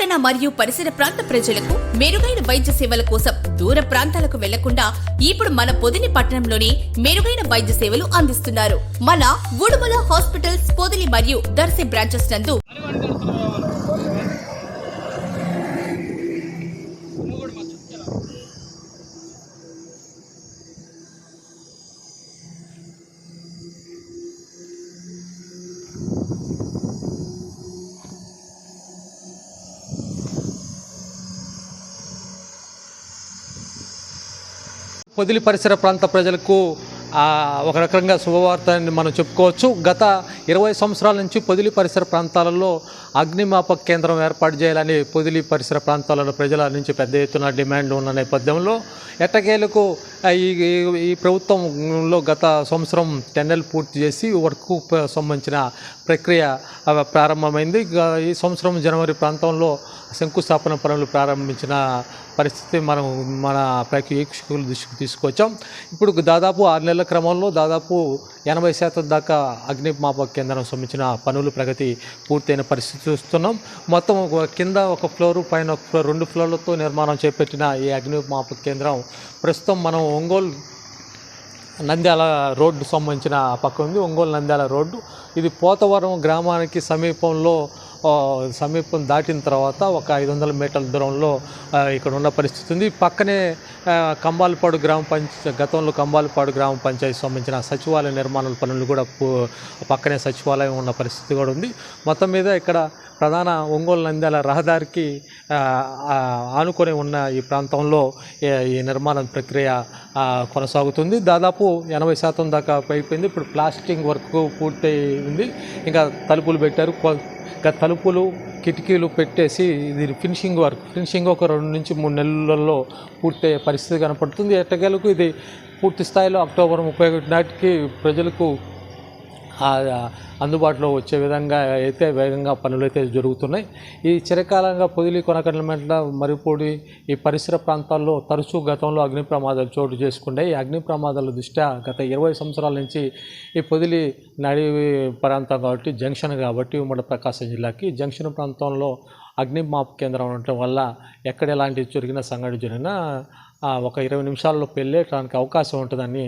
పట్టణ మరియు పరిసర ప్రాంత ప్రజలకు మెరుగైన వైద్య సేవల కోసం దూర ప్రాంతాలకు వెళ్లకుండా ఇప్పుడు మన పొదిలి పట్టణంలోనే మెరుగైన వైద్య సేవలు అందిస్తున్నారు. మన ఉడుమల హాస్పిటల్స్ పొదిలి మరియు దర్శి బ్రాంచెస్ నందు పొదిలి పరిసర ప్రాంత ప్రజలకు ఒక రకంగా శుభవార్త అని మనం చెప్పుకోవచ్చు. గత 20 సంవత్సరాల నుంచి పొదిలి పరిసర ప్రాంతాలలో అగ్నిమాపక కేంద్రం ఏర్పాటు చేయాలని పొదిలి పరిసర ప్రాంతాలలో ప్రజల నుంచి పెద్ద ఎత్తున డిమాండ్ ఉన్న నేపథ్యంలో ఎట్టకేలకు ఈ ప్రభుత్వంలో గత సంవత్సరం టెండర్లు పూర్తి చేసి వర్క్ సంబంధించిన ప్రక్రియ ప్రారంభమైంది. ఈ సంవత్సరం జనవరి ప్రాంతంలో శంకుస్థాపన పనులు ప్రారంభించిన పరిస్థితి మన ప్రేక్షకుల దృష్టికి తీసుకొచ్చాం. ఇప్పుడు దాదాపు 6 నెలల క్రమంలో దాదాపు 80% దాకా అగ్నిమాపక కేంద్రం సంబంధించిన పనులు ప్రగతి పూర్తయిన పరిస్థితి చూస్తున్నాం. మొత్తం కింద ఒక ఫ్లోరు, పైన ఒక ఫ్లోర్, 2 ఫ్లోర్లతో నిర్మాణం చేపట్టిన ఈ అగ్నిమాపక కేంద్రం ప్రస్తుతం మనం ఒంగోలు నంద్యాల రోడ్డు సంబంధించిన పక్క ఉంది. ఒంగోలు నంద్యాల రోడ్డు ఇది పోతవరం గ్రామానికి సమీపం దాటిన తర్వాత ఒక 500 మీటర్ల దూరంలో ఇక్కడ ఉన్న పరిస్థితి ఉంది. పక్కనే కంబాలపాడు గతంలో కంబాలపాడు గ్రామ పంచాయతీ సంబంధించిన సచివాలయ నిర్మాణాల పనులు కూడా పక్కనే సచివాలయం ఉన్న పరిస్థితి కూడా ఉంది. మొత్తం మీద ఇక్కడ ప్రధాన ఒంగోలు నంద్యాల రహదారికి ఆనుకొని ఉన్న ఈ ప్రాంతంలో ఈ నిర్మాణ ప్రక్రియ కొనసాగుతుంది. దాదాపు 80% దాకా అయిపోయింది. ఇప్పుడు ప్లాస్టింగ్ వర్క్ పూర్తయింది. ఇంకా తలుపులు పెట్టారు. ఇంకా తలుపులు కిటికీలు పెట్టేసి ఇది ఫినిషింగ్ ఒక 2 నుంచి 3 నెలల్లో పూర్తయ్యే పరిస్థితి కనపడుతుంది. ఎట్టకేలకు ఇది పూర్తి స్థాయిలో అక్టోబర్ 31 నాటికి ప్రజలకు అందుబాటులో వచ్చే విధంగా అయితే వేగంగా పనులు అయితే జరుగుతున్నాయి. ఈ చిరకాలంగా పొదిలి, కొనకళ్ళమెట్ల, మరిపూడి ఈ పరిసర ప్రాంతాల్లో తరచూ గతంలో అగ్ని ప్రమాదాలు చోటు చేసుకున్నాయి. ఈ అగ్ని ప్రమాదాల దృష్ట్యా గత 20 సంవత్సరాల నుంచి ఈ పొదిలి నడివి ప్రాంతం కాబట్టి, జంక్షన్ కాబట్టి ఉమ్మడి ప్రకాశం జిల్లాకి జంక్షన్ ప్రాంతంలో అగ్నిమాపక కేంద్రం ఉండటం వల్ల ఎక్కడ ఎలాంటి సంఘటన జరిగినా ఒక 20 నిమిషాల్లో వెళ్ళేటానికి అవకాశం ఉంటుందని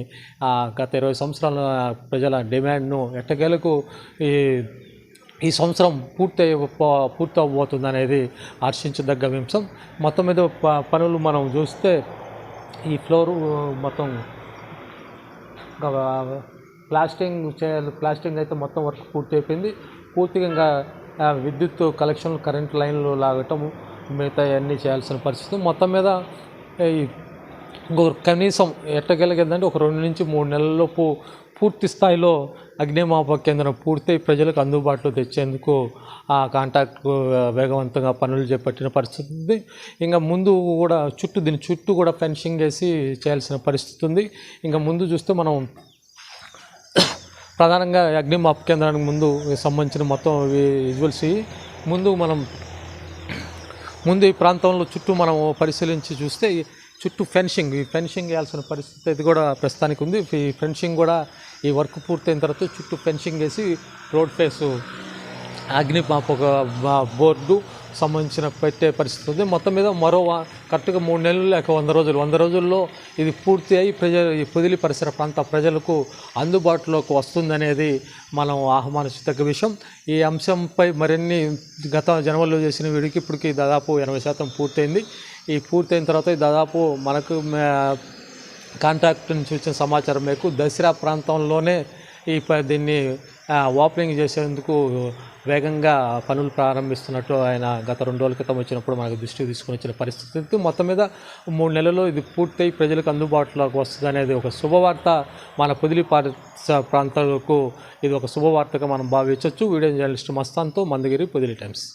గత 20 సంవత్సరాల ప్రజల డిమాండ్ను ఎట్టకేలకు ఈ సంవత్సరం పూర్తవబోతుంది అనేది హర్షించదగ్గ అంశం. మొత్తం మీద పనులు మనం చూస్తే ఈ ఫ్లోరు మొత్తం ప్లాస్టింగ్ అయితే మొత్తం వర్క్ పూర్తి అయిపోయింది. పూర్తిగా విద్యుత్ కలెక్షన్, కరెంటు లైన్లు లాగటం, మిగతా అన్నీ చేయాల్సిన పరిస్థితి. మొత్తం మీద కనీసం ఎట్టగలిగిందంటే ఒక 2 నుంచి 3 నెలల్లోపు పూర్తి స్థాయిలో అగ్నిమాపక కేంద్రం పూర్తయి ప్రజలకు అందుబాటులో తెచ్చేందుకు కాంట్రాక్ట్ వేగవంతంగా పనులు చేపట్టిన పరిస్థితి ఉంది. ఇంకా ముందు కూడా దీని చుట్టూ కూడా ఫెన్సింగ్ వేసి చేయాల్సిన పరిస్థితి ఉంది. ఇంకా ముందు చూస్తే మనం ప్రధానంగా అగ్నిమాపక కేంద్రానికి ముందు సంబంధించిన మొత్తం విజువల్స్ ముందు ఈ ప్రాంతంలో చుట్టూ మనం పరిశీలించి చూస్తే చుట్టూ ఫెన్సింగ్ వేయాల్సిన పరిస్థితి ఇది కూడా ప్రస్తుతానికి ఉంది. ఈ ఫెన్సింగ్ కూడా ఈ వర్క్ పూర్తయిన తర్వాత చుట్టూ ఫెన్సింగ్ వేసి రోడ్ ఫేసు అగ్నిమాపక బోర్డు సంబంధించిన పెట్టే పరిస్థితి ఉంది. మొత్తం మీద కరెక్ట్గా 3 నెలలు లేక 100 రోజుల్లో ఇది పూర్తి అయి ఈ పొదిలి పరిసర ప్రాంత ప్రజలకు అందుబాటులోకి వస్తుందనేది మనం ఆహ్వానించదగ్గ విషయం. ఈ అంశంపై మరిన్ని గత జనవరిలో చేసిన వీడికి ఇప్పటికి దాదాపు 80% పూర్తయింది. ఈ పూర్తయిన తర్వాత దాదాపు మనకు కాంట్రాక్ట్ నుంచి వచ్చిన సమాచారం మేరకు దసరా ప్రాంతంలోనే దీన్ని ఓపెనింగ్ చేసేందుకు వేగంగా పనులు ప్రారంభిస్తున్నట్టు ఆయన గత 2 రోజుల క్రితం వచ్చినప్పుడు మనకు దృష్టికి తీసుకుని వచ్చిన పరిస్థితి. మొత్తం మీద 3 నెలల్లో ఇది పూర్తయి ప్రజలకు అందుబాటులోకి వస్తుంది అనేది ఒక శుభవార్త. మన పొదిలి ప్రాంతాలకు ఇది ఒక శుభవార్తగా మనం భావించవచ్చు. వీడియో జర్నలిస్ట్ మస్తాన్తో మందగిరి, పొదిలి టైమ్స్.